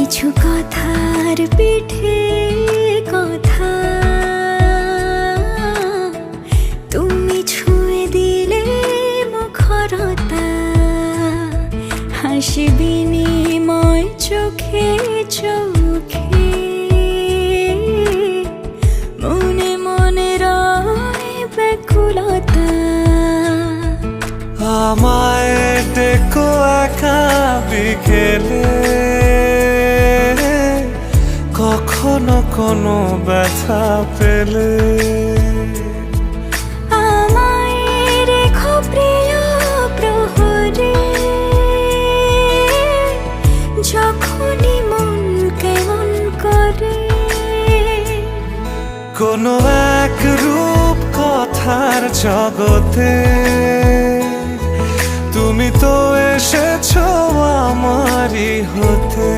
কিছু কথার পিঠে কথা তুমি ছুঁয়ে দিলে মুখরতা, হাসি বিনিময় চোখে চোখে, মনে মনে রয় ব্যাকুলতা। আমায় ডেকো একা বিকেলে, কখনো কোনো ব্যথা পেলে। আমায় রেখো প্রিয় প্রহরে, যখনই মন কেমন করে। কোনো এক রূপ কথার জগতে তুমি তো এসেছো আমারই হতে।